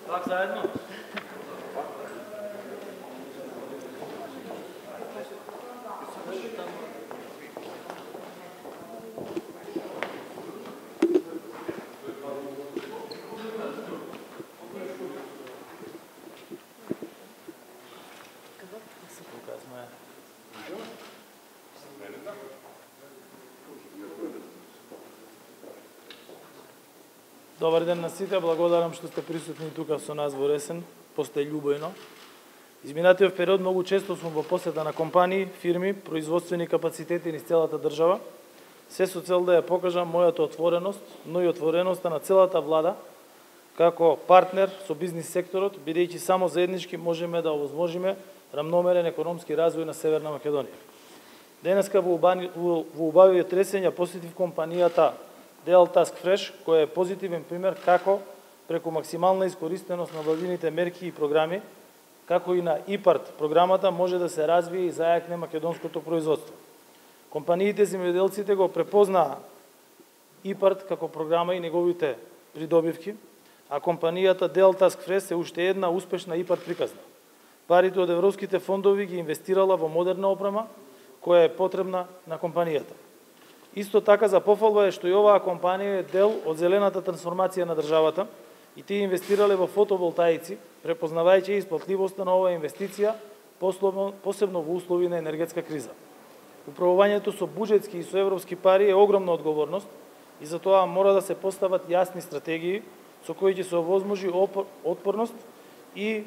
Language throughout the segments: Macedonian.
Пак заедно? Добар ден на сите, благодарам што сте присутни тука со нас во Ресен, Постељубојно. Изминатиот период многу често сум во посета на компании, фирми, производствени капацитети низ целата држава, се со цел да ја покажам мојата отвореност, но и отвореноста на целата влада, како партнер со бизнис секторот, бидејќи само заеднички можеме да овозможиме рамномерен економски развој на Северна Македонија. Денеска во убавиот Ресен ја посетив компанијата Dell Task Fresh, која е позитивен пример како преку максимална искористеност на владините мерки и програми, како и на ИПАРТ програмата може да се развие и зајакне македонското производство. Компаниите земјоделците го препознаа ИПАРТ како програма и неговите придобивки, а компанијата Dell Task Fresh е уште една успешна ИПАРТ приказна. Парите од европските фондови ги инвестирала во модерна опрема која е потребна на компанијата. Исто така за пофалба е што и оваа компанија е дел од зелената трансформација на државата и тие инвестирале во фотоволтаици, препознавајќи исплатливоста на оваа инвестиција, посебно во услови на енергетска криза. Управувањето со буџетски и со европски пари е огромна одговорност и затоа мора да се постават јасни стратегии со кои ќе се овозможи отпорност и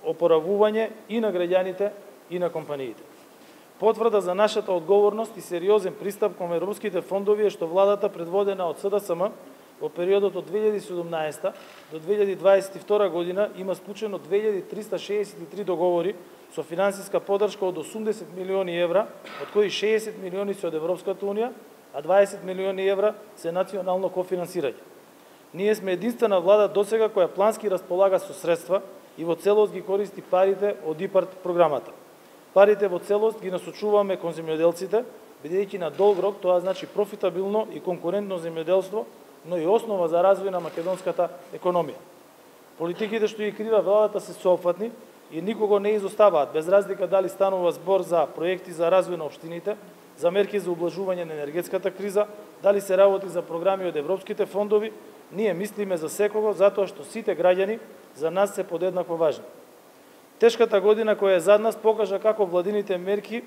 опоравување и на граѓаните и на компаниите. Потврда за нашата одговорност и сериозен пристап кон европските фондови е што владата предводена од СДСМ во периодот од 2017 до 2022 година има склучено 2363 договори со финансиска поддршка од 80 милиони евра, од кои 60 милиони се од Европската унија, а 20 милиони евра се национално кофинансирање. Ние сме единствена влада досега која плански располага со средства и во целост ги користи парите од ИПАРТ програмата. Парите во целост ги насочуваме кон земјоделците, бидејќи на долг рок тоа значи профитабилно и конкурентно земјоделство, но и основа за развој на македонската економија. Политиките што ги крива владата се соопфатни и никого не изоставаат, без разлика дали станува збор за проекти за развој на општините, за мерки за ублажување на енергетската криза, дали се работи за програми од европските фондови, ние мислиме за секого затоа што сите граѓани за нас се подеднакво важни. Тешката година која е зад нас покажа како владините мерки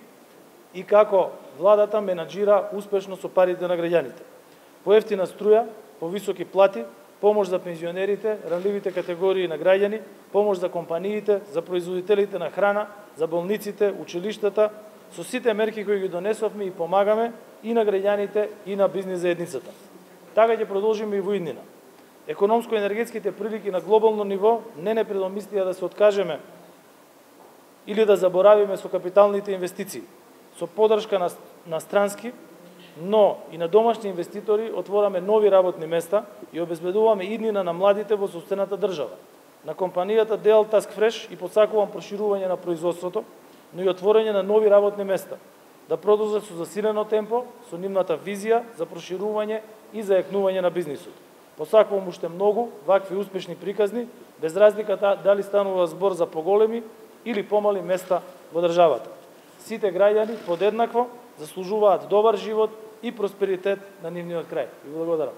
и како владата менаџира успешно со парите на граѓаните. Поевтина струја, повисоки плати, помош за пензионерите, ранливите категории на граѓани, помош за компаниите, за производителите на храна, за болниците, училиштата, со сите мерки кои ги донесовме и помагаме и на граѓаните и на бизнис заедницата. Така ќе продолжиме и во иднина. Економско-енергетските прилики на глобално ниво не предомислија да се откажеме или да заборавиме со капиталните инвестиции. Со поддршка на странски, но и на домашни инвеститори отвораме нови работни места и обезбедуваме иднина на младите во сопствената држава. На компанијата Dell Task Fresh и посакувам проширување на производството, но и отворање на нови работни места. Да продолжат со засилено темпо, со нивната визија за проширување и зајакнување на бизнисот. Посакувам уште многу вакви успешни приказни, без разлика дали станува збор за поголеми или помали места во државата. Сите граѓани подеднакво заслужуваат добар живот и просперитет на нивниот крај. Ви благодарам.